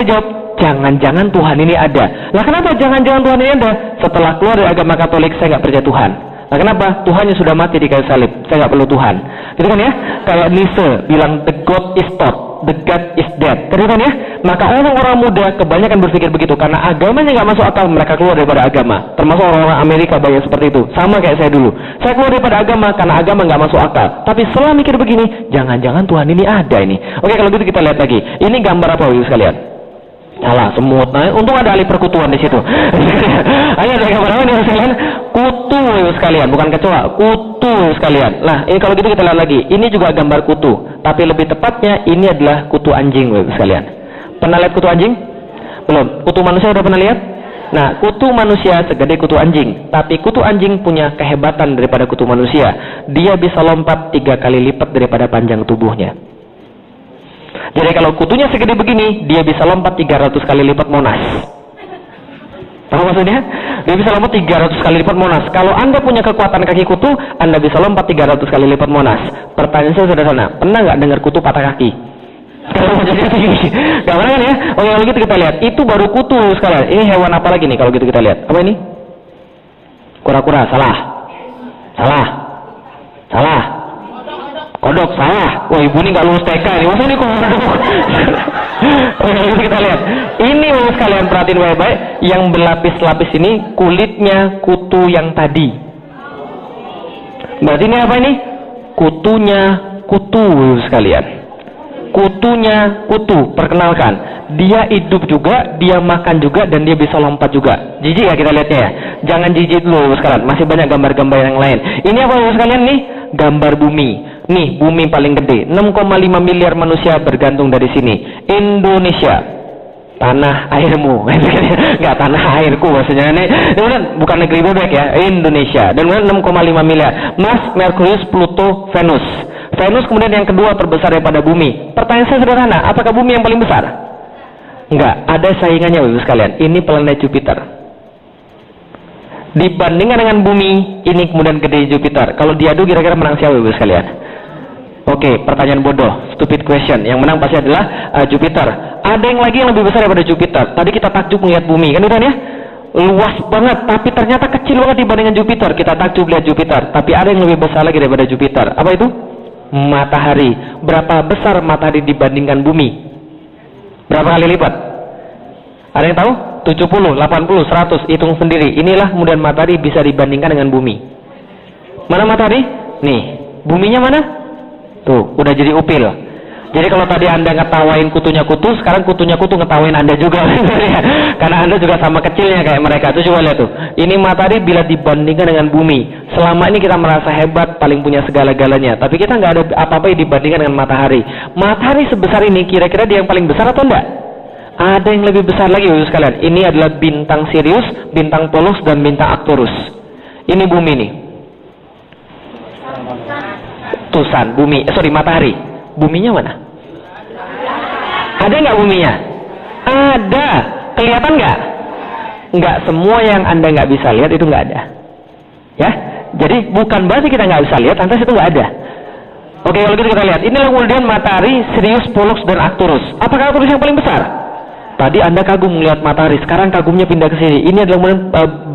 jawab, jangan-jangan Tuhan ini ada. Lah kenapa jangan-jangan Tuhan ini ada? Setelah keluar dari agama Katolik, saya nggak percaya Tuhan. Nah kenapa? Tuhannya sudah mati di kayu salib, saya nggak perlu Tuhan. Gitu kan ya? Kayak Nietzsche bilang the God is dead, the God is dead. Gitu kan ya? Maka orang-orang muda kebanyakan berpikir begitu karena agamanya nggak masuk akal, mereka keluar daripada agama. Termasuk orang-orang Amerika banyak seperti itu. Sama kayak saya dulu. Saya keluar daripada agama karena agama nggak masuk akal. Tapi setelah mikir begini, jangan-jangan Tuhan ini ada ini. Oke, kalau gitu kita lihat lagi. Ini gambar apa ibu sekalian? Salah, semut. Nah, untung ada ahli perkutuan di situ. Ayo ada gambar apa nih sekalian? Kutu sekalian, bukan kecoa. Kutu sekalian. Nah, ini kalau gitu kita lihat lagi. Ini juga gambar kutu, tapi lebih tepatnya ini adalah kutu anjing sekalian. Pernah lihat kutu anjing? Belum. Kutu manusia udah pernah lihat? Nah, kutu manusia segede kutu anjing, tapi kutu anjing punya kehebatan daripada kutu manusia. Dia bisa lompat 3 kali lipat daripada panjang tubuhnya. Jadi kalau kutunya segede begini, dia bisa lompat 300 kali lipat Monas. Tahu maksudnya? Dia bisa lompat 300 kali lipat Monas. Kalau Anda punya kekuatan kaki kutu, Anda bisa lompat 300 kali lipat Monas. Pertanyaan saya sederhana, pernah nggak dengar kutu patah kaki? Kalau jadi tinggi, nggak pernah kan ya? Oke, kalau gitu kita lihat. Itu baru kutu sekalian. Ini hewan apa lagi nih kalau gitu kita lihat? Apa ini? Kura-kura, salah. Kodok, salah. Wah, ibu ini nggak lulus TK nih. Masa ini kodok? Oke, gitu kita lihat. Ini sekalian perhatiin baik-baik. Yang berlapis-lapis ini kulitnya kutu yang tadi. Berarti ini apa ini? Kutunya kutu sekalian. Kutunya kutu. Perkenalkan, dia hidup juga, dia makan juga, dan dia bisa lompat juga. Jijik ya kita lihatnya ya. Jangan jijik dulu sekalian. Masih banyak gambar-gambar yang lain. Ini apa sekalian nih? Gambar bumi. Nih, bumi paling gede, 6,5 miliar manusia bergantung dari sini. Indonesia, tanah airmu. Nggak tanah airku maksudnya. Ini bukan negeri bebek ya, Indonesia. Dan kemudian 6,5 miliar. Mars, Merkurius, Pluto, Venus. Venus kemudian yang kedua terbesar daripada bumi. Pertanyaan saya sederhana, apakah bumi yang paling besar? Enggak, ada saingannya Bapak sekalian. Ini planet Jupiter. Dibandingkan dengan bumi, ini kemudian gede Jupiter. Kalau diadu kira-kira menang siapa Bapak sekalian? Oke, pertanyaan bodoh, stupid question. Yang menang pasti adalah Jupiter. Ada yang lagi yang lebih besar daripada Jupiter. Tadi kita takjub melihat bumi, kan itu ya? Luas banget, tapi ternyata kecil banget dibandingkan Jupiter. Kita takjub lihat Jupiter, tapi ada yang lebih besar lagi daripada Jupiter. Apa itu? Matahari. Berapa besar matahari dibandingkan bumi? Berapa kali lipat? Ada yang tahu? 70, 80, 100, hitung sendiri. Inilah kemudian matahari bisa dibandingkan dengan bumi. Mana matahari? Nih, buminya mana? Tuh, udah jadi upil. Jadi kalau tadi Anda ngetawain kutunya kutu, sekarang kutunya kutu ngetawain Anda juga. Karena Anda juga sama kecilnya kayak mereka. Tuh coba lihat tuh. Ini matahari bila dibandingkan dengan bumi. Selama ini kita merasa hebat, paling punya segala-galanya. Tapi kita nggak ada apa-apa yang dibandingkan dengan matahari. Matahari sebesar ini, kira-kira dia yang paling besar atau enggak? Ada yang lebih besar lagi, Bapak sekalian. Ini adalah bintang Sirius, bintang Pollux, dan bintang Arcturus. Ini bumi nih. Tusan, bumi, matahari. Buminya mana? Ada nggak buminya? Ada. Kelihatan nggak? Nggak semua yang Anda nggak bisa lihat itu nggak ada. Ya, jadi bukan berarti kita nggak bisa lihat, lantas itu nggak ada. Oke, kalau gitu kita lihat. Inilah kemudian matahari, Sirius, Pollux, dan Arcturus. Apakah Arcturus yang paling besar? Tadi Anda kagum melihat matahari, sekarang kagumnya pindah ke sini. Ini adalah kemudian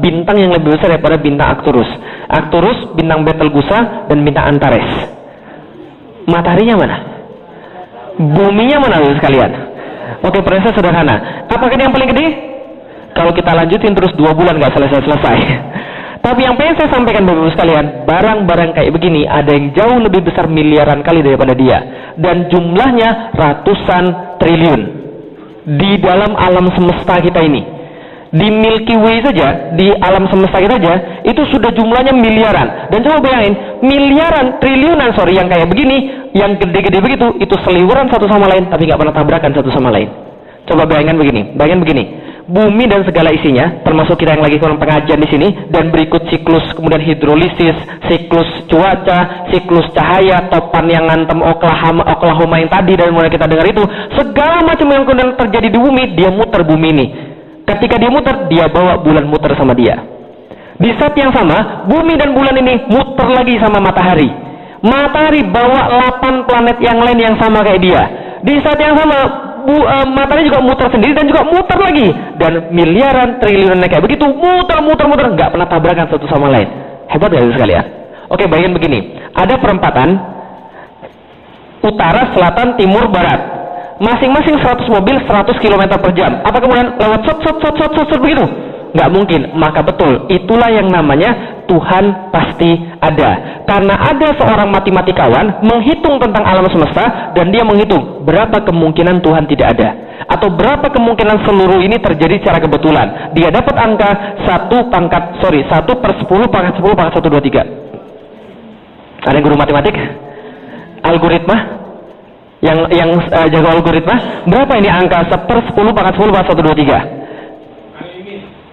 bintang yang lebih besar daripada bintang Arcturus. Arcturus, bintang Betelgeuse, dan bintang Antares. Mataharinya mana? Buminya mana Bapak sekalian? Oke, pertanyaan sederhana. Apakah dia yang paling gede? Kalau kita lanjutin terus 2 bulan nggak selesai-selesai. Tapi yang pengen saya sampaikan Bapak sekalian, barang-barang kayak begini ada yang jauh lebih besar miliaran kali daripada dia. Dan jumlahnya ratusan triliun. Di dalam alam semesta kita ini. Di Milky Way saja, di alam semesta kita saja, itu sudah jumlahnya miliaran. Dan coba bayangin, miliaran, triliunan, yang kayak begini, yang gede-gede begitu, itu seliweran satu sama lain, tapi nggak pernah tabrakan satu sama lain. Coba bayangkan begini, bumi dan segala isinya, termasuk kita yang lagi kurang pengajian di sini, dan berikut siklus, kemudian hidrolisis, siklus cuaca, siklus cahaya, topan yang ngantem Oklahoma yang tadi, dan mulai kita dengar itu, segala macam yang kemudian terjadi di bumi, dia muter bumi ini. Ketika dia muter, dia bawa bulan muter sama dia. Di saat yang sama, bumi dan bulan ini muter lagi sama matahari. Matahari bawa 8 planet yang lain yang sama kayak dia. Di saat yang sama, matanya juga muter sendiri dan juga muter lagi, dan miliaran triliunan kayak begitu muter nggak pernah tabrakan satu sama lain. Hebat ya sekalian. Oke, bayangin begini, ada perempatan utara, selatan, timur, barat, masing-masing 100 mobil 100 km per jam. Apa kemudian lewat shot begitu? Nggak mungkin. Maka betul, itulah yang namanya Tuhan pasti ada. Karena ada seorang matematikawan menghitung tentang alam semesta, dan dia menghitung berapa kemungkinan Tuhan tidak ada, atau berapa kemungkinan seluruh ini terjadi secara kebetulan. Dia dapat angka 1/10⁻⁰ 1/10 Ada yang guru matematik? Algoritma? Yang jago algoritma? Berapa ini angka 1/10⁻⁰ 1/10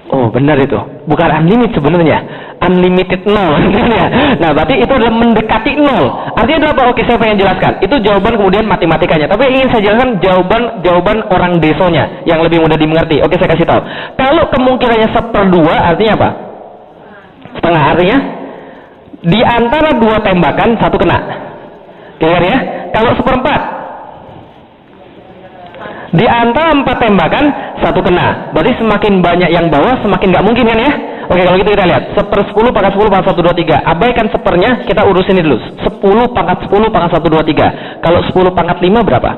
Oh, benar itu. Bukan unlimited sebenarnya. Unlimited nol. Nah, berarti itu adalah mendekati nol. Artinya adalah apa? Oke, saya pengen jelaskan. Itu jawaban kemudian matematikanya. Tapi ingin saya jelaskan jawaban orang desonya yang lebih mudah dimengerti. Oke, saya kasih tahu. Kalau kemungkinannya 1/2, artinya apa? Setengah. Artinya di antara 2 tembakan 1 kena. Kira-kira ya? Kalau 1/4, di antara 4 tembakan 1 kena. Berarti semakin banyak yang bawah semakin nggak mungkin kan ya? Oke, kalau gitu kita lihat 1/10⁻10⁻1/2/3. Abaikan sepernya, kita urusin ini dulu. 10/10⁻1/2/3. Kalau 10/5 berapa?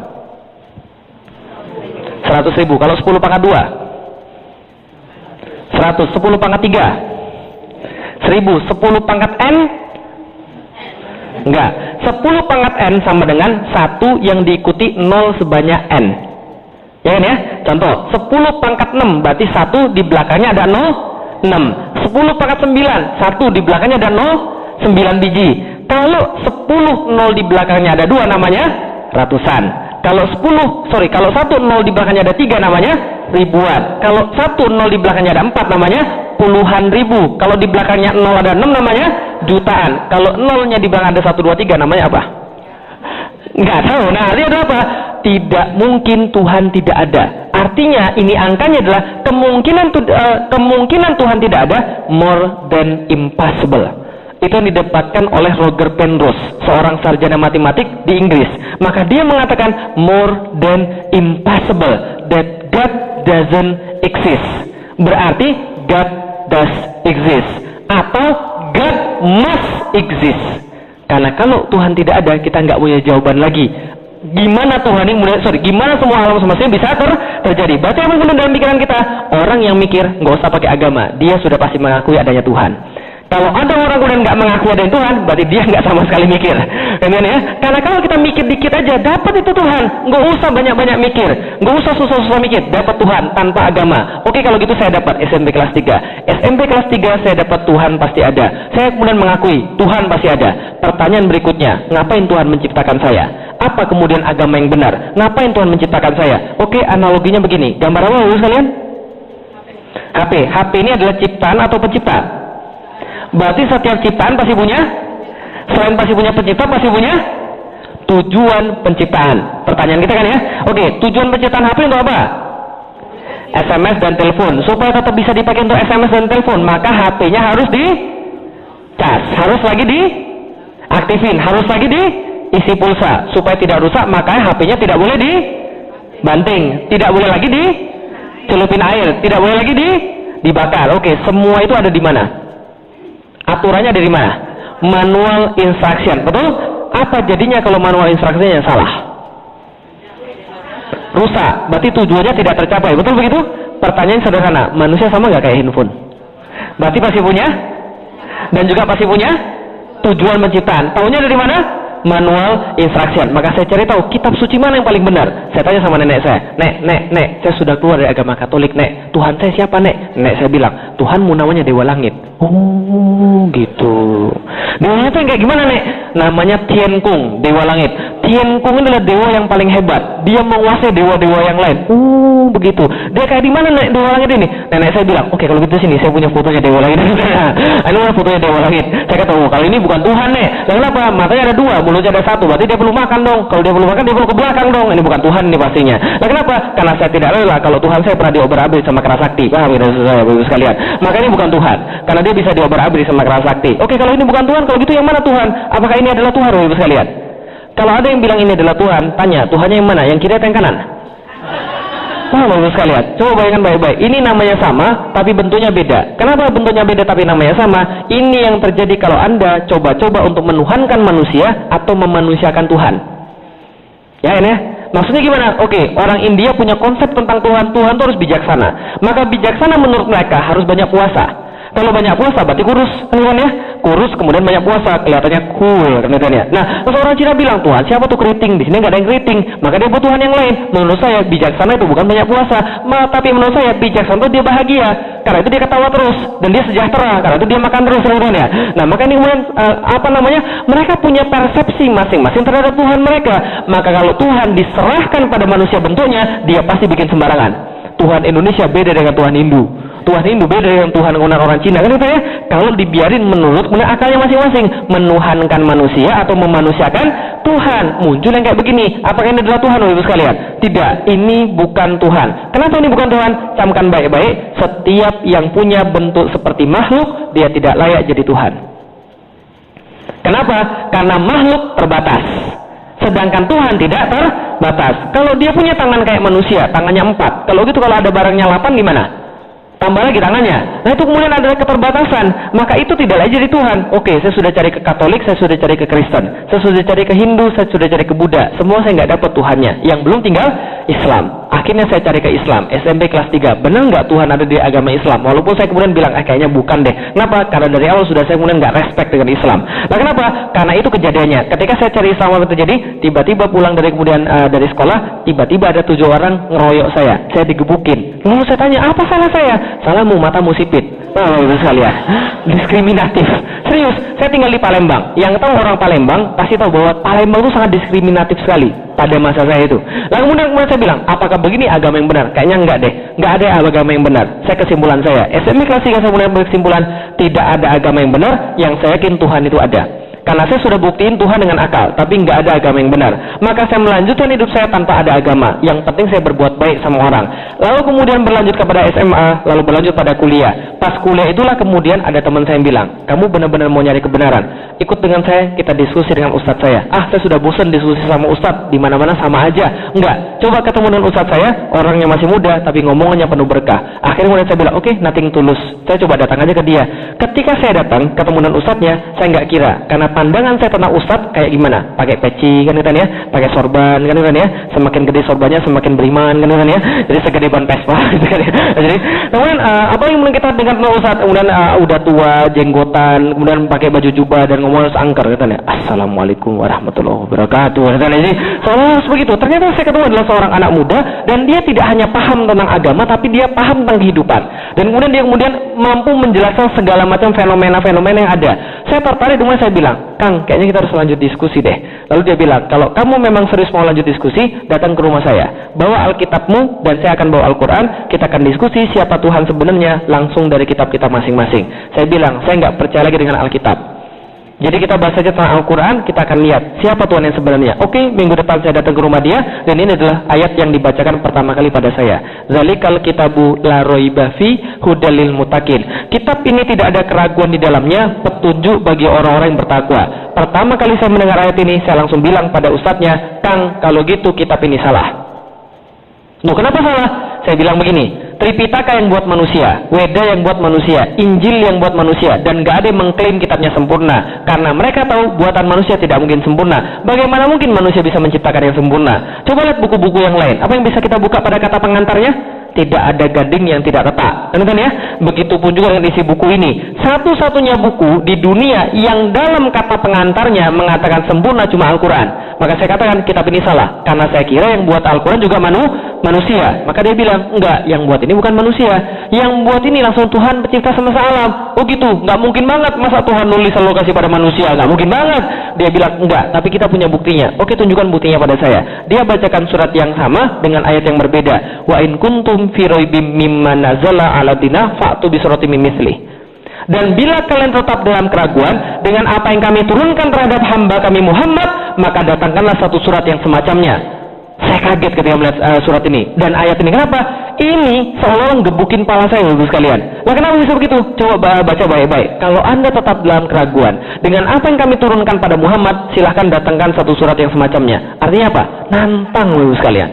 100.000. Kalau 10/2 100. 10/3 1000. 10/n enggak. 10/n sama dengan 1 yang diikuti 0 sebanyak n. Ya kan ya? Contoh, 10/6 berarti 1 di belakangnya ada 0, 6. 10/9, 1 di belakangnya ada 0, 9 biji. Kalau 10 0 di belakangnya ada 2 namanya ratusan. Kalau 1 0 di belakangnya ada 3 namanya ribuan. Kalau 1 0 di belakangnya ada 4 namanya puluhan ribu. Kalau di belakangnya 0 ada 6 namanya jutaan. Kalau 0-nya di belakang ada 1 2 3 namanya apa? Nggak tahu. Nah, artinya adalah apa? Tidak mungkin Tuhan tidak ada. Artinya ini angkanya adalah kemungkinan Tuhan tidak ada more than impossible. Itu yang didapatkan oleh Roger Penrose, seorang sarjana matematik di Inggris. Maka dia mengatakan more than impossible, that God doesn't exist. Berarti God does exist, atau God must exist. Karena kalau Tuhan tidak ada, kita nggak punya jawaban lagi. Gimana Tuhan ini gimana semua alam semesta bisa terjadi? Berarti apa yang dalam pikiran kita? Orang yang mikir nggak usah pakai agama, dia sudah pasti mengakui adanya Tuhan. Kalau ada orang kemudian nggak mengakui adanya Tuhan, berarti dia nggak sama sekali mikir, kan ya? Karena kalau kita mikir dikit aja, dapat itu Tuhan. Nggak usah banyak-banyak mikir, nggak usah susah-susah mikir, dapat Tuhan tanpa agama. Oke, kalau gitu saya dapat SMP kelas 3. SMP kelas 3 saya dapat Tuhan pasti ada. Saya kemudian mengakui Tuhan pasti ada. Pertanyaan berikutnya, ngapain Tuhan menciptakan saya? Apa kemudian agama yang benar? Ngapain Tuhan menciptakan saya? Oke, analoginya begini. Gambar apa dulu sekalian? HP. HP ini adalah ciptaan atau pencipta? Berarti setiap ciptaan pasti punya, selain pasti punya pencipta, pasti punya tujuan penciptaan. Pertanyaan kita kan ya? Oke, tujuan penciptaan HP untuk apa? SMS dan telepon. Supaya tetap bisa dipakai untuk SMS dan telepon, maka HP-nya harus dicas, harus lagi diaktifin, harus lagi diisi pulsa. Supaya tidak rusak, maka HP-nya tidak boleh dibanting, tidak boleh lagi dicelupin air, tidak boleh lagi dibakar. Oke, semua itu ada di mana? Aturannya dari mana? Manual instruction, betul? Apa jadinya kalau manual instruction-nya salah? Rusak, berarti tujuannya tidak tercapai, betul begitu? Pertanyaan sederhana, manusia sama nggak kayak handphone? Berarti pasti punya, dan juga pasti punya tujuan penciptaan. Taunya dari mana? Manual instruction. Maka saya cari tahu kitab suci mana yang paling benar. Saya tanya sama nenek saya, nek, saya sudah keluar dari agama Katolik, nek. Tuhan saya siapa, nek? Nenek saya bilang, Tuhanmu namanya Dewa Langit. Oh, gitu. Dewa Langit itu kayak gimana, nek? Namanya Tian-Kung, Dewa Langit. Tian-Kung adalah dewa yang paling hebat. Dia menguasai dewa-dewa yang lain. Oh, begitu. Dia kayak di mana, nek, Dewa Langit ini? Nenek saya bilang, oke, kalau gitu sini saya punya fotonya Dewa Langit. Ini adalah fotonya Dewa Langit. Saya kata, oh, kalau ini bukan Tuhan, nek. Lalu kenapa? Matanya ada 2, mulutnya ada 1. Berarti dia perlu makan dong. Kalau dia perlu makan, dia perlu ke belakang dong. Ini bukan Tuhan ini pastinya. Nah, kenapa? Karena saya tidak rela kalau Tuhan saya pernah diobrak-abrik sama keras sakti. Paham ya, saya Bapak sekalian? Maka ini bukan Tuhan. Karena dia bisa diobrak-abrik sama keras sakti. Oke, kalau ini bukan Tuhan, kalau gitu yang mana Tuhan? Apakah ini adalah Tuhan, Bapak sekalian? Kalau ada yang bilang ini adalah Tuhan, tanya, Tuhannya yang mana? Yang kiri atau yang kanan? Paham Bapak sekalian? Coba bayangkan baik-baik. Ini namanya sama, tapi bentuknya beda. Kenapa bentuknya beda tapi namanya sama? Ini yang terjadi kalau Anda coba-coba untuk menuhankan manusia atau memanusiakan Tuhan. Ya ini ya. Maksudnya gimana? Oke, orang India punya konsep tentang Tuhan. Tuhan itu harus bijaksana. Maka bijaksana menurut mereka harus banyak puasa. Kalau banyak puasa berarti kurus, kan ya? Kurus kemudian banyak puasa, kelihatannya cool, kan ya? Nah, terus orang Cina bilang, Tuhan siapa tuh keriting? Di sini nggak ada yang keriting, maka dia butuh Tuhan yang lain. Menurut saya bijaksana itu bukan banyak puasa, tapi menurut saya bijaksana itu dia bahagia, karena itu dia ketawa terus dan dia sejahtera, karena itu dia makan terus, kan ya? Nah, maka ini kemudian mereka punya persepsi masing-masing terhadap Tuhan mereka. Maka kalau Tuhan diserahkan pada manusia bentuknya, dia pasti bikin sembarangan. Tuhan Indonesia beda dengan Tuhan Hindu. Tuhan Hindu beda dengan Tuhan orang Cina, kan itu ya? Kalau dibiarin menurut akalnya masing-masing, menuhankan manusia atau memanusiakan Tuhan, muncul yang kayak begini. Apakah ini adalah Tuhan, Bapak sekalian? Tidak, ini bukan Tuhan. Kenapa ini bukan Tuhan? Camkan baik-baik, setiap yang punya bentuk seperti makhluk, dia tidak layak jadi Tuhan. Kenapa? Karena makhluk terbatas, sedangkan Tuhan tidak terbatas. Kalau dia punya tangan kayak manusia, tangannya 4. Kalau gitu kalau ada barangnya 8 gimana? Tambah lagi tangannya. Nah itu kemudian ada keterbatasan. Maka itu tidak lagi jadi Tuhan. Oke, saya sudah cari ke Katolik, saya sudah cari ke Kristen, saya sudah cari ke Hindu, saya sudah cari ke Buddha. Semua saya nggak dapat Tuhannya. Yang belum tinggal Islam. Akhirnya saya cari ke Islam. SMP kelas 3. Benar nggak Tuhan ada di agama Islam? Walaupun saya kemudian bilang, kayaknya bukan deh. Kenapa? Karena dari awal sudah saya kemudian nggak respect dengan Islam. Nah kenapa? Karena itu kejadiannya. Ketika saya cari Islam apa terjadi? Tiba-tiba pulang dari kemudian dari sekolah, tiba-tiba ada 7 orang ngeroyok saya. Saya digebukin. Lalu saya tanya, apa salah saya? Salahmu, matamu sipit. Oh, itu sekalian. Diskriminatif. Serius, saya tinggal di Palembang. Yang tahu orang Palembang pasti tahu bahwa Palembang itu sangat diskriminatif sekali pada masa saya itu. Lalu kemudian saya bilang, apakah begini agama yang benar? Kayaknya enggak deh. Enggak ada agama yang benar. Kesimpulan saya, SMP kelas 3 saya mulai berkesimpulan tidak ada agama yang benar. Yang saya yakin Tuhan itu ada. Karena saya sudah buktiin Tuhan dengan akal, tapi nggak ada agama yang benar. Maka saya melanjutkan hidup saya tanpa ada agama. Yang penting saya berbuat baik sama orang. Lalu kemudian berlanjut kepada SMA, lalu berlanjut pada kuliah. Pas kuliah itulah kemudian ada teman saya yang bilang, kamu benar-benar mau nyari kebenaran? Ikut dengan saya, kita diskusi dengan ustadz saya. Saya sudah bosan diskusi sama ustadz, di mana-mana sama aja. Enggak, coba ketemu dengan ustadz saya, orangnya masih muda, tapi ngomongannya penuh berkah. Akhirnya kemudian saya bilang, oke, nothing tulus. Saya coba datang aja ke dia. Ketika saya datang, ketemu dengan ustadznya, saya nggak kira, karena pandangan saya tentang ustadz kayak gimana? Pakai peci kan ya, pakai sorban kan ya. Semakin gede sorbannya semakin beriman kan ya. Jadi segede ban Vespa gitu kan ya. Jadi kemudian apa yang mungkin kita dengar tentang ustadz? Kemudian udah tua, jenggotan, kemudian pakai baju jubah dan ngomong angker katanya. Assalamualaikum warahmatullahi wabarakatuh. Jadi soalnya begitu. Ternyata saya ketemu adalah seorang anak muda dan dia tidak hanya paham tentang agama, tapi dia paham tentang kehidupan. Dan kemudian dia mampu menjelaskan segala macam fenomena-fenomena yang ada. Saya tertarik dengan saya bilang, Kang, kayaknya kita harus lanjut diskusi deh. Lalu dia bilang, kalau kamu memang serius mau lanjut diskusi, datang ke rumah saya. Bawa Alkitabmu dan saya akan bawa Al-Quran. Kita akan diskusi siapa Tuhan sebenarnya langsung dari kitab-kitab masing-masing. Saya bilang, saya nggak percaya lagi dengan Alkitab. Jadi kita bahas saja tentang Al-Quran, kita akan lihat siapa Tuhan yang sebenarnya. Oke, minggu depan saya datang ke rumah dia, dan ini adalah ayat yang dibacakan pertama kali pada saya. Zalikal kitabu la raiba fi hudalil muttaqin. Kitab ini tidak ada keraguan di dalamnya, petunjuk bagi orang-orang yang bertakwa. Pertama kali saya mendengar ayat ini, saya langsung bilang pada ustadznya, Kang, kalau gitu kitab ini salah. Loh, kenapa salah? Saya bilang begini, Tripitaka yang buat manusia, Weda yang buat manusia, Injil yang buat manusia, dan gak ada yang mengklaim kitabnya sempurna, karena mereka tahu buatan manusia tidak mungkin sempurna. Bagaimana mungkin manusia bisa menciptakan yang sempurna? Coba lihat buku-buku yang lain. Apa yang bisa kita buka pada kata pengantarnya? Tidak ada gading yang tidak retak. Kan ya? Begitupun juga dengan isi buku ini. Satu-satunya buku di dunia yang dalam kata pengantarnya mengatakan sempurna cuma Al-Quran. Maka saya katakan kitab ini salah, karena saya kira yang buat Al-Quran juga manusia. Maka dia bilang, enggak, yang buat ini bukan manusia. Yang buat ini langsung Tuhan pencipta semesta alam. Oh gitu, enggak mungkin banget masa Tuhan nulis lalu kasih pada manusia. Enggak mungkin banget. Dia bilang, enggak, tapi kita punya buktinya. Oke, tunjukkan buktinya pada saya. Dia bacakan surat yang sama dengan ayat yang berbeda. Wa in kuntum fi raibim mimma nazala ala dina fa'tu bi suratin min mithlih. Dan bila kalian tetap dalam keraguan dengan apa yang kami turunkan terhadap hamba kami Muhammad, maka datangkanlah satu surat yang semacamnya. Saya kaget ketika melihat surat ini dan ayat ini. Kenapa? Ini seolah-olah gebukin kepala saya, Bapak sekalian. Nah, kenapa bisa begitu? Coba baca baik-baik. Kalau Anda tetap dalam keraguan dengan apa yang kami turunkan pada Muhammad, silahkan datangkan satu surat yang semacamnya. Artinya apa? Nantang, Bapak sekalian.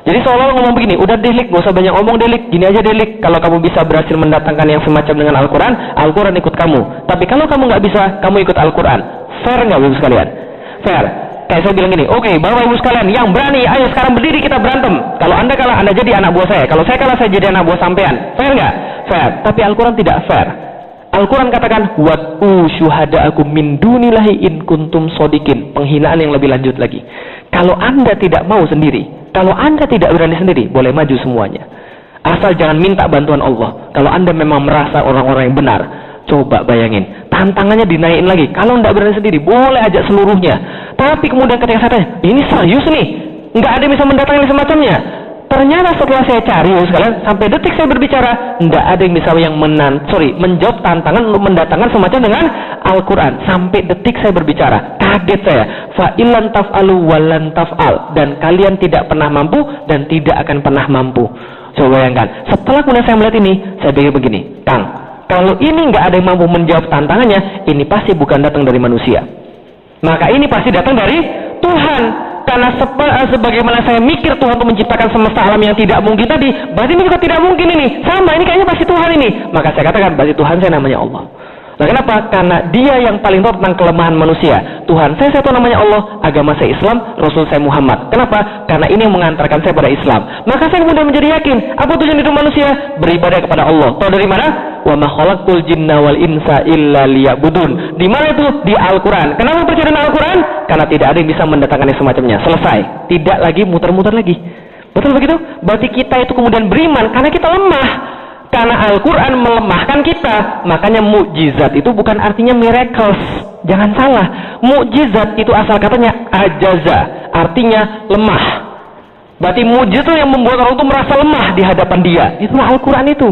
Jadi seolah-olah ngomong begini, udah delik, gak usah banyak ngomong delik, gini aja delik. Kalau kamu bisa berhasil mendatangkan yang semacam dengan Al-Quran, Al-Quran ikut kamu. Tapi kalau kamu nggak bisa, kamu ikut Al-Quran. Fair nggak Ibu sekalian? Fair. Kayak saya bilang gini, oke, Bapak Ibu sekalian yang berani, ayo sekarang berdiri kita berantem. Kalau Anda kalah, Anda jadi anak buah saya. Kalau saya kalah, saya jadi anak buah sampean. Fair nggak? Fair. Tapi Al-Quran tidak fair. Al-Quran katakan, wad'u syuhada'akum min dunillahi in kuntum shodikin. Penghinaan yang lebih lanjut lagi. Kalau Anda tidak mau sendiri, kalau Anda tidak berani sendiri, boleh maju semuanya. Asal jangan minta bantuan Allah. Kalau Anda memang merasa orang-orang yang benar, coba bayangin, tantangannya dinaikin lagi. Kalau tidak berani sendiri, boleh ajak seluruhnya. Tapi kemudian ketika saya tanya, ini serius nih, nggak ada yang bisa mendatangkan semacamnya. Ternyata setelah saya cari, sekalian, sampai detik saya berbicara, nggak ada yang bisa menjawab tantangan untuk mendatangkan semacam dengan Al-Quran. Sampai detik saya berbicara, kaget saya. Fa'ilan taf'alu walan taf'al, dan kalian tidak pernah mampu dan tidak akan pernah mampu. Coba bayangkan. Setelah kemudian saya melihat ini, saya pikir begini, Kang, kalau ini nggak ada yang mampu menjawab tantangannya, ini pasti bukan datang dari manusia. Maka ini pasti datang dari Tuhan. Karena sebagaimana saya mikir Tuhan untuk menciptakan semesta alam yang tidak mungkin tadi, berarti ini juga tidak mungkin ini. Sama, ini kayaknya pasti Tuhan ini. Maka saya katakan, berarti Tuhan saya namanya Allah. Nah, kenapa? Karena dia yang paling tahu tentang kelemahan manusia. Tuhan saya tahu namanya Allah, agama saya Islam, Rasul saya Muhammad. Kenapa? Karena ini yang mengantarkan saya pada Islam. Maka saya kemudian menjadi yakin, apa tujuan hidup manusia? Beribadah kepada Allah. Tahu dari mana? Wa ma khalaqtul jinna wal insa illa liya'budun. Di mana itu? Di Al-Quran. Kenapa percaya dengan Al-Quran? Karena tidak ada yang bisa mendatangkan yang semacamnya. Selesai. Tidak lagi muter-muter lagi. Betul begitu? Berarti kita itu kemudian beriman karena kita lemah. Karena Al-Quran melemahkan kita. Makanya mukjizat itu bukan artinya miracles. Jangan salah. Mukjizat itu asal katanya ajaza. Artinya lemah. Berarti mukjizat itu yang membuat orang itu merasa lemah di hadapan dia. Itulah Al-Quran itu.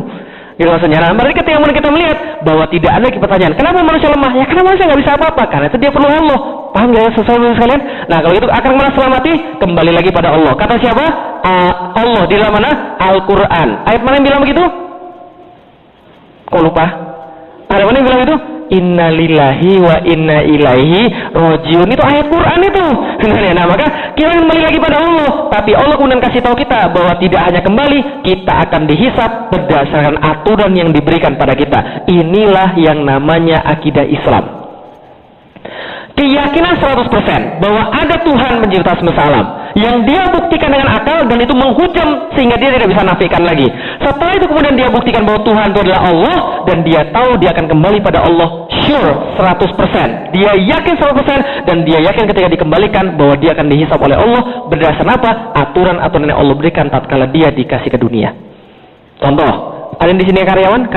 Gitu maksudnya. Nah, berarti ketika kita melihat bahwa tidak ada lagi pertanyaan, kenapa manusia lemah? Ya karena manusia nggak bisa apa-apa. Karena itu dia perlu Allah. Paham nggak ya sesuai sekalian? Nah, kalau itu akan mana selamati? Kembali lagi pada Allah. Kata siapa? Allah. Di dalam mana? Al-Quran. Ayat mana yang bilang begitu? Kok lupa? Ada mana yang bilang itu? Inna lillahi wa inna ilaihi rojiun. Itu ayat Quran itu. Nah, maka kita kembali lagi pada Allah. Tapi Allah kemudian kasih tahu kita bahwa tidak hanya kembali, kita akan dihisab berdasarkan aturan yang diberikan pada kita. Inilah yang namanya akidah Islam. Keyakinan 100% bahwa ada Tuhan pencipta semesta alam yang dia buktikan dengan akal dan itu menghujam sehingga dia tidak bisa nafikan lagi. Setelah itu kemudian dia buktikan bahwa Tuhan itu adalah Allah dan dia tahu dia akan kembali pada Allah, sure 100%. Dia yakin 100% dan dia yakin ketika dikembalikan bahwa dia akan dihisab oleh Allah berdasarkan apa? Aturan-aturan yang Allah berikan tatkala dia dikasih ke dunia. Contoh, ada yang di sini karyawan?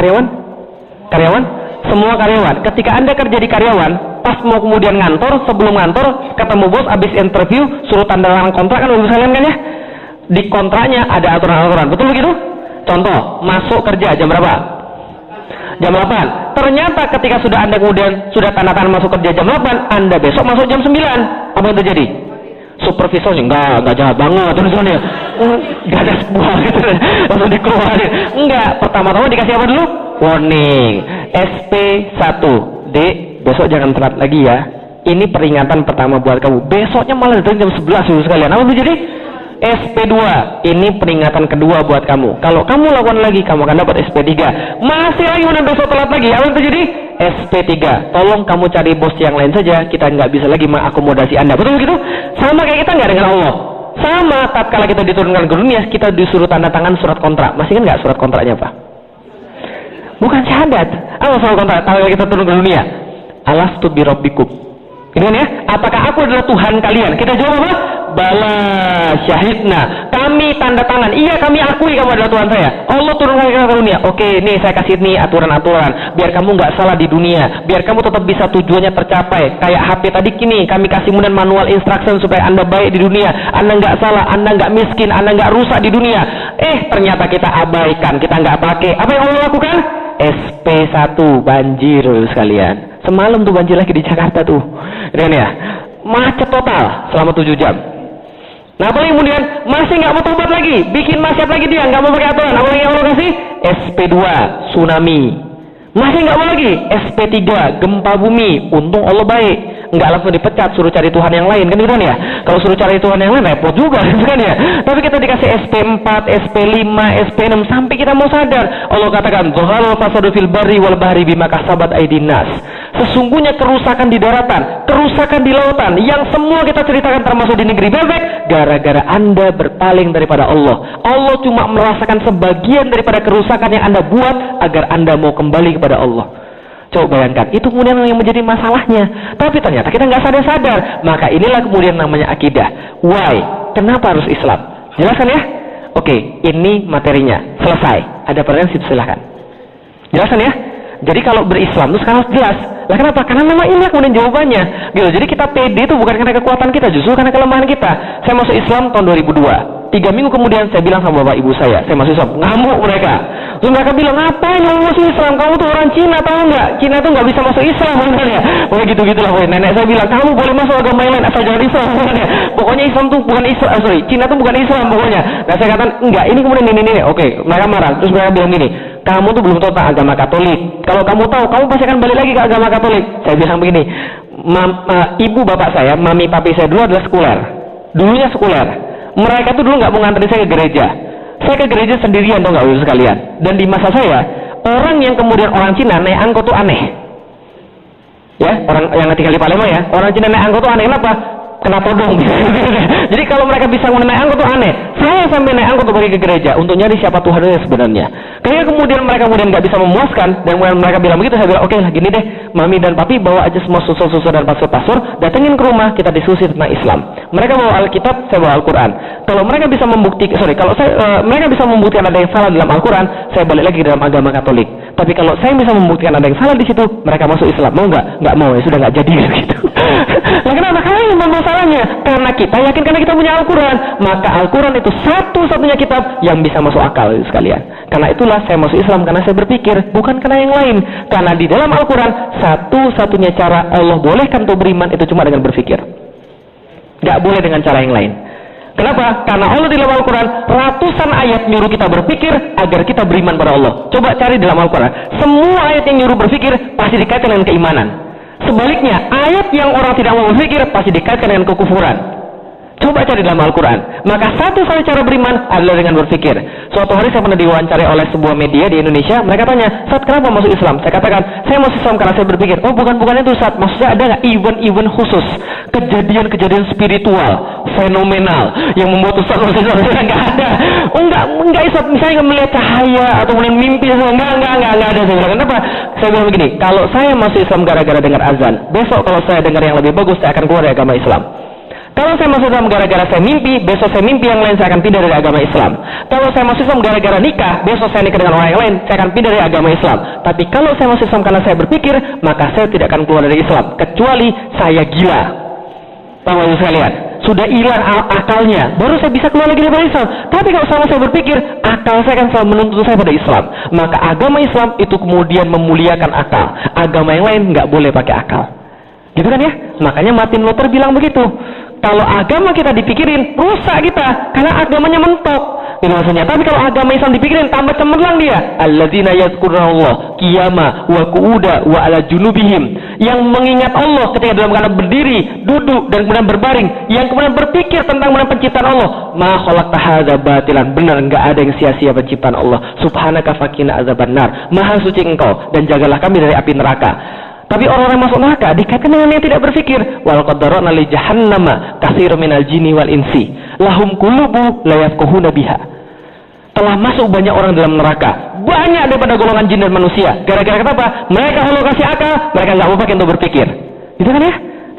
Semua karyawan. Ketika Anda kerja di karyawan, pas mau kemudian ngantor, sebelum ngantor, ketemu bos, habis interview, suruh tanda tangan kontrak kan udah sekalian kan ya? Di kontraknya ada aturan-aturan. Betul begitu? Contoh, masuk kerja jam berapa? Jam 8. Ternyata ketika sudah Anda kemudian sudah tanda tangan masuk kerja jam 8, Anda besok masuk jam 9. Apa yang terjadi? Supervisor enggak jahat banget tulisannya. Enggak ada sebuah gitu. Langsung dikeluarin. Enggak, pertama-tama dikasih apa dulu? Warning. SP1. Dek, besok jangan telat lagi ya. Ini peringatan pertama buat kamu. Besoknya malah datang jam 11 sekalian. Apa itu jadi? SP2. Ini peringatan kedua buat kamu. Kalau kamu lakukan lagi, kamu akan dapat SP3. Masih lagi mana besok telat lagi. Apa itu jadi? SP3. Tolong kamu cari bos yang lain saja. Kita nggak bisa lagi mengakomodasi Anda. Betul begitu? Sama kayak kita nggak dengan Allah. Sama tatkala kita diturunkan ke dunia, kita disuruh tanda tangan surat kontrak. Masih kan nggak surat kontraknya Pak? Bukan syahadat. Apa surat kontrak? Tatkala kita turun ke dunia. Alastu bi rabbikum. Ini ya, apakah aku adalah Tuhan kalian? Kita jawab apa? Bala syahidna. Kami tanda tangan. Iya, kami akui kamu adalah Tuhan saya. Allah turunkan ke dunia. Oke, nih saya kasih nih aturan-aturan. Biar kamu nggak salah di dunia. Biar kamu tetap bisa tujuannya tercapai. Kayak HP tadi kini, kami kasih kemudian manual instruction supaya Anda baik di dunia. Anda nggak salah, Anda nggak miskin, Anda nggak rusak di dunia. Ternyata kita abaikan, kita nggak pakai. Apa yang Allah lakukan? SP1 banjir sekalian. Semalam tuh banjir lagi di Jakarta tuh. Kan ya? Macet total selama 7 jam. Nah, apalagi kemudian masih nggak mau tobat lagi, bikin maksiat lagi dia, nggak mau pakai aturan. Apalagi yang Allah kasih? SP2 tsunami. Masih nggak mau lagi. SP3 gempa bumi. Untung Allah baik. nggak langsung dipecat, suruh cari Tuhan yang lain, kan gitu kan ya. Kalau suruh cari Tuhan yang lain repot juga kan ya. Tapi kita dikasih SP4, SP5, SP6 sampai kita mau sadar. Allah katakan, "Dhaharal fasadu fil barri wal bahri bima kasabat aydin nas." Sesungguhnya kerusakan di daratan, kerusakan di lautan, yang semua kita ceritakan termasuk di negeri bebek, gara-gara Anda berpaling daripada Allah. Allah cuma merasakan sebagian daripada kerusakan yang Anda buat agar Anda mau kembali kepada Allah. Coba bayangkan, itu kemudian yang menjadi masalahnya. Tapi ternyata kita nggak sadar-sadar. Maka inilah kemudian namanya akidah. Why? Kenapa harus Islam? Jelaskan ya? Oke, ini materinya. Selesai. Ada pertanyaan, silahkan. Jelaskan ya? Jadi kalau berislam itu sekarang harus jelas. Lah kenapa? Karena memang ini kemudian jawabannya. Gitu. Jadi kita pede itu bukan karena kekuatan kita, justru karena kelemahan kita. Saya masuk Islam tahun 2002. 3 minggu kemudian saya bilang sama bapak ibu saya masuk Islam. Ngamuk mereka. Terus mereka bilang, ngapain kamu masuk Islam? Kamu tuh orang Cina, tahu nggak? Cina tuh nggak bisa masuk Islam, ya. Pokoknya gitu-gitulah. Nenek saya bilang, kamu boleh masuk agama yang lain asal jangan Islam, ya. Pokoknya Islam tuh bukan Islam, Cina tuh bukan Islam pokoknya. Nah saya katakan, enggak, ini kemudian ini. Oke, mereka marah. Terus mereka bilang gini, kamu tuh belum tahu tentang agama Katolik. Kalau kamu tahu, kamu pasti akan balik lagi ke agama Katolik. Saya bilang begini, ibu bapak saya, mami papi saya dulu adalah sekuler. Dulunya sekuler. Mereka tuh dulu nggak mau nganterin saya ke gereja. Saya ke gereja sendirian, tau nggak, sekalian. Dan di masa saya, orang yang kemudian orang Cina naik angkot tuh aneh. Ya, orang yang tinggal di Palembang ya, orang Cina naik angkot tuh aneh. Kenapa? Kena todong. Jadi kalau mereka bisa naik angkot tuh aneh. Saya sampai naik angkot tuh pergi ke gereja untuk nyari siapa Tuhannya sebenarnya. Ketika kemudian mereka nggak bisa memuaskan, dan kemudian mereka bilang begitu, saya bilang, oke lah gini deh, mami dan papi bawa aja semua susu-susu dan pastor-pastor, datengin ke rumah, kita diskusi tentang Islam. Mereka bawa Alkitab, saya bawa Al-Quran. Kalau mereka bisa membuktikan, mereka bisa membuktikan ada yang salah dalam Al-Quran, saya balik lagi ke dalam agama Katolik. Tapi kalau saya bisa membuktikan ada yang salah di situ, mereka masuk Islam. Mau nggak? Nggak mau, ya sudah nggak jadi gitu. Nah, kenapa? Karena ini masalahnya. Karena kita yakin karena kita punya Al-Quran, maka Al-Quran itu satu-satunya kitab yang bisa masuk akal sekalian. Karena itulah saya masuk Islam, karena saya berpikir, bukan karena yang lain. Karena di dalam Al-Quran, satu-satunya cara Allah bolehkan untuk beriman itu cuma dengan berpikir. Nggak boleh dengan cara yang lain. Kenapa? Karena Allah di dalam Al-Quran ratusan ayat nyuruh kita berpikir agar kita beriman pada Allah. Coba cari dalam Al-Quran, semua ayat yang nyuruh berpikir pasti dikaitkan dengan keimanan. Sebaliknya, ayat yang orang tidak mau berpikir pasti dikaitkan dengan kekufuran. Coba cari dalam Al-Quran. Maka satu-satunya cara beriman adalah dengan berpikir. Suatu hari saya pernah diwawancarai oleh sebuah media di Indonesia. Mereka tanya, Ustaz, kenapa masuk Islam? Saya katakan, saya masuk Islam karena saya berpikir. Oh, bukan itu Ustaz. Maksudnya ada nggak event-event khusus, kejadian-kejadian spiritual, fenomenal yang membuat Ustaz masuk Islam? Nggak ada. Oh, enggak Ustaz. Misalnya melihat cahaya atau melihat mimpi. Enggak ada. Saya bilang, kenapa? Saya bilang begini, kalau saya masuk Islam gara-gara dengar azan, besok kalau saya dengar yang lebih bagus, saya akan keluar dari agama Islam. Kalau saya masuk Islam gara-gara saya mimpi, besok saya mimpi yang lain, saya akan pindah dari agama Islam. Kalau saya masuk Islam gara-gara nikah, besok saya nikah dengan orang yang lain, saya akan pindah dari agama Islam. Tapi kalau saya masuk Islam karena saya berpikir, maka saya tidak akan keluar dari Islam, kecuali saya gila. Tahu sekalian, sudah hilang akalnya, baru saya bisa keluar lagi dari Islam. Tapi kalau sama saya berpikir, akal saya akan selalu menuntut saya pada Islam. Maka agama Islam itu kemudian memuliakan akal. Agama yang lain nggak boleh pakai akal. Gitu kan ya? Makanya Martin Luther bilang begitu. Kalau agama kita dipikirin, rusak kita, karena agamanya mentok. Itu maksudnya. Tapi kalau agama Islam dipikirin, tambah cemerlang dia. Alladzina yazkurunallah qiyama wa qu'uda wa ala junubihim. Yang mengingat Allah ketika dalam keadaan berdiri, duduk, dan kemudian berbaring. Yang kemudian berpikir tentang penciptaan Allah. Ma khalaqta hadza batilan. Benar, enggak ada yang sia-sia penciptaan Allah. Subhanaka faqina azabannar. Maha suci Engkau dan jagalah kami dari api neraka. Tapi orang-orang masuk neraka dikaitkan dengan yang tidak berpikir. Wal qadarna li jahannama katsirun minal jinni wal insi lahum qulubu la yafqahuna biha. Telah masuk banyak orang dalam neraka, banyak daripada golongan jin dan manusia. Gara-gara kenapa? Mereka kalau kasih akal, mereka nggak mau pakai untuk berpikir. Gitu kan ya?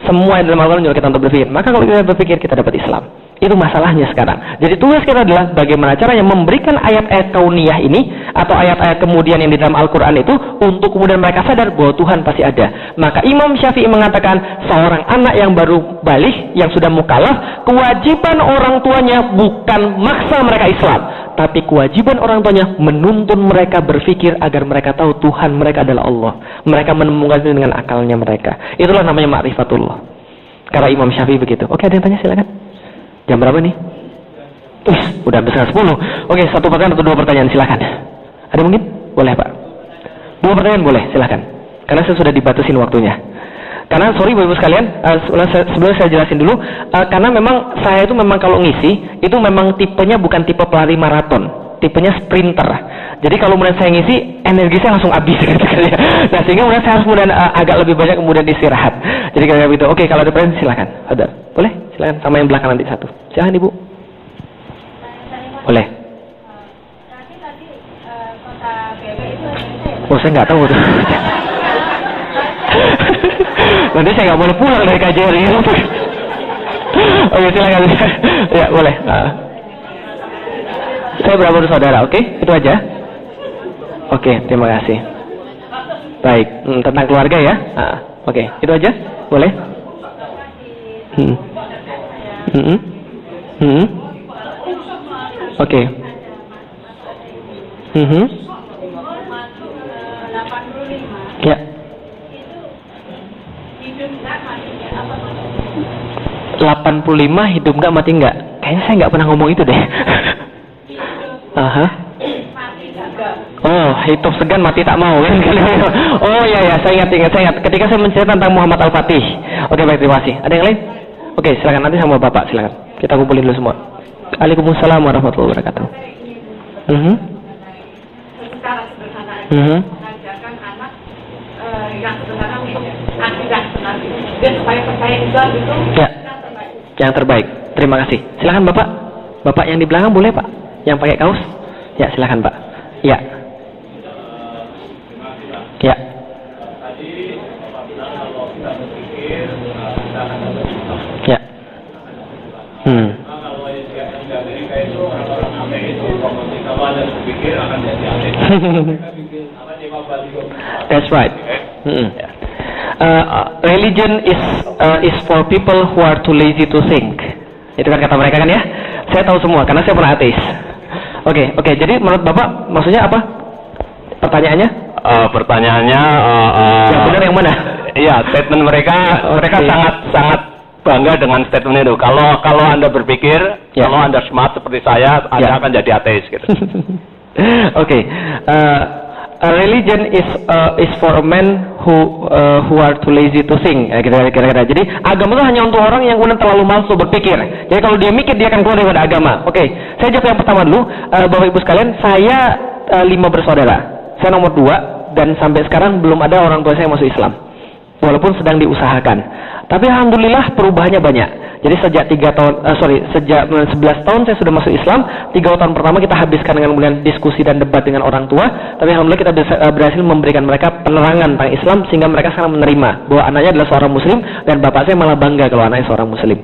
Semua yang dalam Al-Quran nyuruh kita untuk berpikir. Maka kalau kita berpikir, kita dapat Islam. Itu masalahnya sekarang. Jadi tugas kita adalah bagaimana caranya memberikan ayat-ayat kauniyah ini atau ayat-ayat kemudian yang di dalam Al-Quran itu untuk kemudian mereka sadar bahwa Tuhan pasti ada. Maka Imam Syafi'i mengatakan seorang anak yang baru balik, yang sudah mukallaf, kewajiban orang tuanya bukan maksa mereka Islam, tapi kewajiban orang tuanya menuntun mereka berpikir agar mereka tahu Tuhan mereka adalah Allah. Mereka menemukan itu dengan akalnya mereka. Itulah namanya ma'rifatullah. Karena Imam Syafi'i begitu. Oke, ada yang tanya, silakan. Jam berapa nih? Udah hampir 10. Oke, satu pertanyaan atau dua pertanyaan, silakan. Ada mungkin? Boleh Pak. Dua pertanyaan boleh, silakan. Karena saya sudah dibatasin waktunya. Karena sorry Bapak-Ibu sekalian, sebelum saya jelasin dulu, karena memang saya itu memang kalau ngisi itu memang tipenya bukan tipe pelari maraton, tipenya sprinter. Jadi kalau kemudian saya ngisi, energi saya langsung habis gitu kan ya. Nah sehingga kemudian saya harus kemudian agak lebih banyak kemudian istirahat. Jadi kayak gitu. Oke, kalau ada pertanyaan silakan. Ada, boleh? Silakan sama yang belakang nanti satu. Silakan Ibu. Boleh. Oh saya nggak tahu tuh. Nanti saya nggak boleh pulang dari KJRI. Oke silakan. Ya boleh. Saya berapa bersaudara, oke? Itu aja. Oke, terima kasih. Baik, tentang keluarga ya. Oke, itu aja. Boleh? Oke. Ya. 85 hidup nggak mati nggak? Kayaknya saya nggak pernah ngomong itu deh. Oh, hidup segan mati tak mau kan? Oh ya, saya ingat. Ketika saya menceritakan tentang Muhammad Al-Fatih. Oke, baik, terima kasih. Ada yang lain? Oke, silakan nanti sama Bapak, silakan. Kita kumpulin dulu semua. Waalaikumsalam warahmatullahi wabarakatuh. Secara sederhana mengajarkan anak yang sebenarnya akidah benar itu dia supaya percaya Islam itu ya, yang terbaik. Terima kasih. Silakan Bapak. Bapak yang di belakang boleh Pak? Yang pakai kaos? Ya, silakan Pak. Ya. Ya. Ya. That's right. Religion is for people who are too lazy to think. Itu kan kata mereka kan ya? Saya tahu semua karena saya pernah ateis. Oke. Jadi menurut Bapak maksudnya apa? Pertanyaannya? Pertanyaannya yang benar yang mana? Iya, statement mereka sangat bangga dengan statement itu. Kalau Anda berpikir, kalau Anda smart seperti saya, Anda akan jadi ateis gitu. Oke. Religion is for men who are too lazy to think. Kira-kira. Jadi agama itu hanya untuk orang yang kemudian terlalu malas untuk berpikir. Jadi kalau dia mikir dia akan keluar daripada agama. Oke. Saya jawab yang pertama dulu. Bapak Ibu sekalian, saya 5 bersaudara. Saya nomor 2 dan sampai sekarang belum ada orang tua saya yang masuk Islam. Walaupun sedang diusahakan. Tapi alhamdulillah perubahannya banyak. Jadi sejak 11 tahun saya sudah masuk Islam. 3 tahun pertama kita habiskan dengan kemudian diskusi dan debat dengan orang tua. Tapi alhamdulillah kita berhasil memberikan mereka penerangan tentang Islam sehingga mereka sangat menerima bahwa anaknya adalah seorang Muslim dan bapak saya malah bangga kalau anaknya seorang Muslim.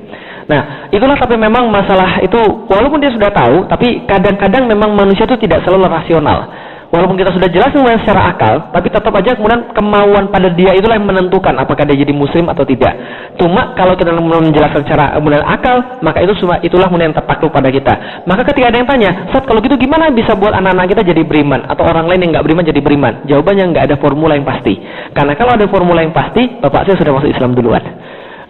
Nah, itulah tapi memang masalah itu walaupun dia sudah tahu, tapi kadang-kadang memang manusia itu tidak selalu rasional. Walaupun kita sudah jelas secara akal, tapi tetap aja kemudian kemauan pada dia itulah yang menentukan apakah dia jadi muslim atau tidak. Cuma kalau kita menjelaskan secara kemudian akal, maka itulah kemudian yang terpaku pada kita. Maka ketika ada yang tanya, Ustaz kalau gitu gimana bisa buat anak-anak kita jadi beriman atau orang lain yang nggak beriman jadi beriman? Jawabannya nggak ada formula yang pasti. Karena kalau ada formula yang pasti, bapak saya sudah masuk Islam duluan.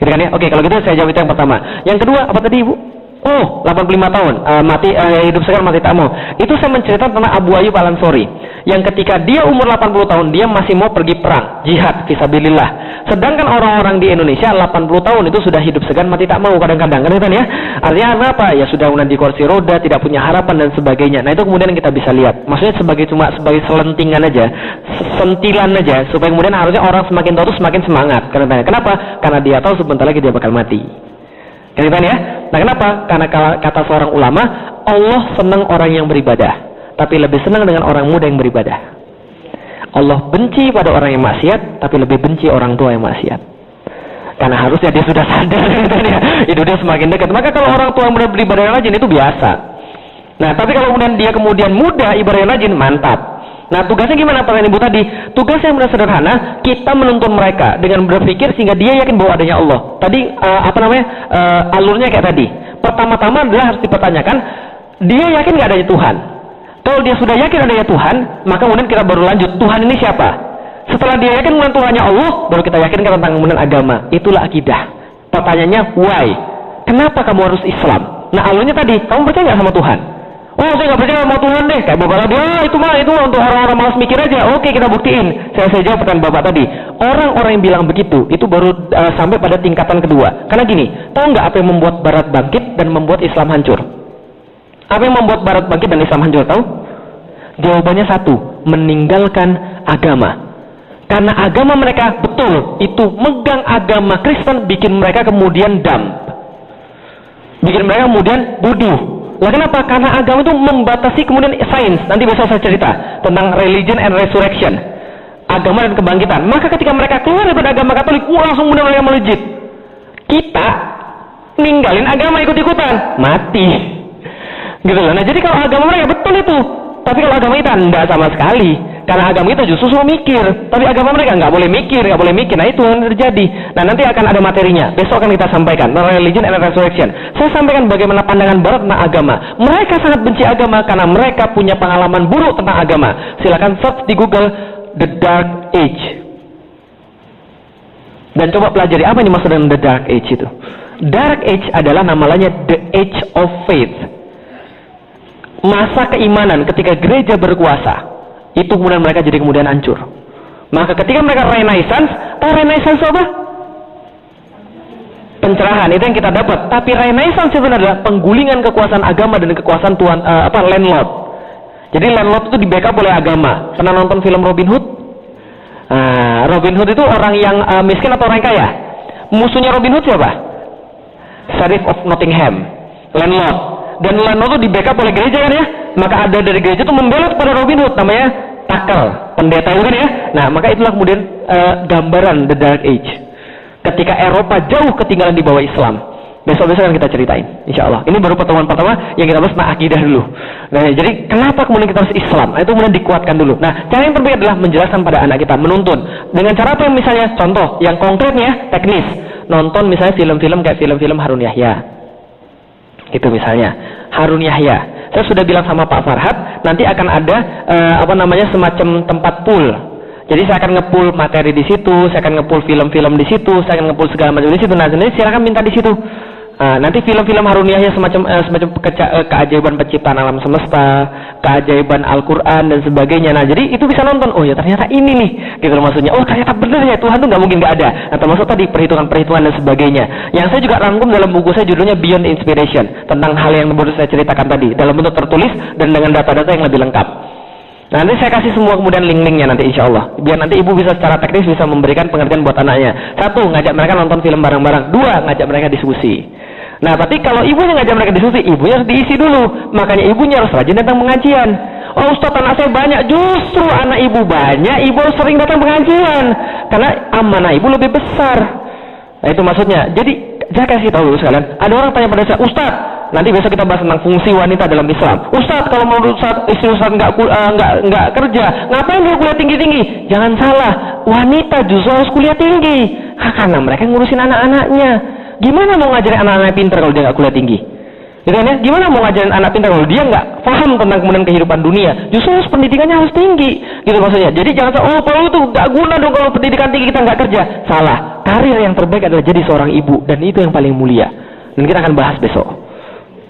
Gitu kan ya? Oke, kalau gitu saya jawab itu yang pertama. Yang kedua apa tadi Ibu? Oh, 85 tahun, hidup sekarang mati tak mau. Itu saya menceritakan tentang Abu Ayyub Al-Ansori, yang ketika dia umur 80 tahun, dia masih mau pergi perang, jihad, fisabilillah. Sedangkan orang-orang di Indonesia 80 tahun itu sudah hidup segan mati tak mau kadang-kadang, kan ya? Artinya apa? Ya sudah di kursi roda, tidak punya harapan dan sebagainya. Nah itu kemudian yang kita bisa lihat. Maksudnya sebagai selentingan aja, sentilan aja, supaya kemudian harusnya orang semakin tahu semakin semangat. Kenapa? Karena dia tahu sebentar lagi dia bakal mati. Kan ya? Nah kenapa? Karena kata seorang ulama, Allah senang orang yang beribadah, tapi lebih senang dengan orang muda yang beribadah. Allah benci pada orang yang maksiat, tapi lebih benci orang tua yang maksiat. Karena harusnya dia sudah sadar, itu dia semakin dekat. Maka kalau orang tua yang muda beribadah yang rajin itu biasa. Nah tapi kalau kemudian dia kemudian muda ibadah yang rajin, mantap. Nah tugasnya gimana pertanyaan Ibu tadi? Tugasnya yang benar sederhana, kita menuntun mereka dengan berpikir sehingga dia yakin bahwa adanya Allah. Tadi alurnya kayak tadi. Pertama-tama adalah harus dipertanyakan, dia yakin nggak adanya Tuhan? Kalau dia sudah yakin adanya Tuhan, maka kemudian kita baru lanjut, Tuhan ini siapa? Setelah dia yakin kemudian Tuhannya Allah, baru kita yakinkan tentang kemudian agama. Itulah akidah. Pertanyaannya, why? Kenapa kamu harus Islam? Nah alurnya tadi, kamu percaya nggak sama Tuhan? Oh saya nggak percaya sama Tuhan deh. Kayak bapak tadi, itu mah untuk orang-orang malas mikir aja. Oke, kita buktiin. Saya jawab pertanyaan bapak tadi. Orang-orang yang bilang begitu, itu baru sampai pada tingkatan kedua. Karena gini, tahu nggak apa yang membuat Barat bangkit dan membuat Islam hancur? Apa yang membuat Barat bangkit dan Islam hancur? Tahu? Jawabannya satu, meninggalkan agama. Karena agama mereka, betul, itu megang agama Kristen, bikin mereka kemudian dump. Bikin mereka kemudian bodoh. Lah kenapa? Karena agama itu membatasi kemudian sains. Nanti besok saya cerita tentang religion and resurrection, agama dan kebangkitan. Maka ketika mereka keluar dari agama Katolik, langsung kemudian mereka melejit. Kita ninggalin agama ikut-ikutan, mati. Gitu loh. Nah, jadi kalau agama mereka betul itu, tapi kalau agama kita enggak sama sekali. Karena agama kita justru suruh mikir, tapi agama mereka nggak boleh mikir. Nah, itu yang terjadi. Nah, nanti akan ada materinya. Besok akan kita sampaikan religion and resurrection. Saya sampaikan bagaimana pandangan Barat tentang agama. Mereka sangat benci agama karena mereka punya pengalaman buruk tentang agama. Silakan search di Google The Dark Age. Dan coba pelajari apa yang dimaksud dengan The Dark Age itu. Dark Age adalah namanya The Age of Faith. Masa keimanan ketika gereja berkuasa. Itu kemudian mereka jadi kemudian hancur. Maka ketika mereka Renaissance, Renaissance apa? Pencerahan, itu yang kita dapat. Tapi Renaissance sebenarnya adalah penggulingan kekuasaan agama dan kekuasaan Tuhan, landlord. Jadi landlord itu di backup oleh agama. Pernah nonton film Robin Hood? Robin Hood itu orang yang miskin atau orang kaya? Musuhnya Robin Hood siapa? Sheriff of Nottingham, landlord. Dan landlord itu di backup oleh gereja kan ya? Maka ada dari gereja itu membela kepada Robin Hood, namanya Takel, pendeta itu kan ya. Nah, maka itulah kemudian gambaran The Dark Age. Ketika Eropa jauh ketinggalan di bawah Islam. Besok-besok akan kita ceritain, insya Allah. Ini baru pertemuan pertama yang kita bahas tentang akidah dulu. Nah, jadi kenapa kemudian kita harus Islam? Itu kemudian dikuatkan dulu. Nah, cara yang terbaik adalah menjelaskan pada anak kita, menuntun. Dengan cara apa yang misalnya, contoh, yang konkretnya, teknis. Nonton misalnya film-film kayak film-film Harun Yahya. Itu misalnya, Harun Yahya. Saya sudah bilang sama Pak Farhad, nanti akan ada semacam tempat pool. Jadi saya akan nge-pool materi di situ, saya akan nge-pool film-film di situ, saya akan nge-pool segala macam di situ. Nah, jadi silakan minta di situ. Nanti film-film Harun Yahya semacam keajaiban penciptaan alam semesta, keajaiban Al-Quran dan sebagainya. Nah, jadi itu bisa nonton. Oh ya, ternyata ini nih, gitu maksudnya. Oh, ternyata benar ya, Tuhan tuh nggak mungkin nggak ada. Nah, termasuk tadi perhitungan-perhitungan dan sebagainya. Yang saya juga rangkum dalam buku saya, judulnya Beyond Inspiration, tentang hal yang baru saya ceritakan tadi, dalam bentuk tertulis dan dengan data-data yang lebih lengkap. Nah, nanti saya kasih semua kemudian link-linknya nanti insya Allah. Biar nanti ibu bisa secara teknis bisa memberikan pengertian buat anaknya. Satu, ngajak mereka nonton film bareng-bareng. Dua, ngajak mereka diskusi. Nah, tapi kalau ibunya ngajak mereka diskusi, ibunya harus diisi dulu. Makanya ibunya harus rajin datang pengajian. Oh, Ustaz, anak saya banyak. Justru anak ibu banyak, ibu harus sering datang pengajian. Karena amanah ibu lebih besar. Nah, itu maksudnya. Jadi, saya kasih tahu dulu sekalian. Ada orang tanya pada saya, Ustaz, nanti besok kita bahas tentang fungsi wanita dalam Islam. Ustaz, kalau menurut Ustaz, istri Ustaz nggak kerja, ngapain dia kuliah tinggi-tinggi? Jangan salah, wanita justru harus kuliah tinggi. Karena mereka ngurusin anak-anaknya. Gimana mau ngajarin anak-anak pintar kalau dia nggak kuliah tinggi? Gitu kan ya? Gimana mau ngajarin anak pintar kalau dia nggak paham tentang kemudian kehidupan dunia? Justru pendidikannya harus tinggi, gitu maksudnya. Jadi jangan kalau itu nggak guna dong kalau pendidikan tinggi kita nggak kerja. Salah. Karir yang terbaik adalah jadi seorang ibu, dan itu yang paling mulia. Dan kita akan bahas besok.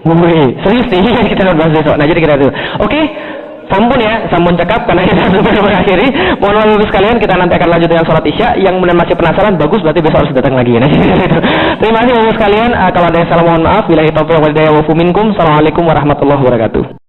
Wih, serius nih kita akan bahas besok. Nah, jadi kita itu. Oke. Sampun ya, sampun cakap karena kita sudah mengakhiri. Mohon maaf Bapak sekalian, kita nanti akan lanjut dengan sholat Isya. Yang kemudian masih penasaran, bagus berarti besok harus datang lagi. Nah, terima kasih Bapak sekalian. Kalau ada yang salah mohon maaf. Billahi taufiq wal hidayah wa minkum. Assalamualaikum warahmatullahi wabarakatuh.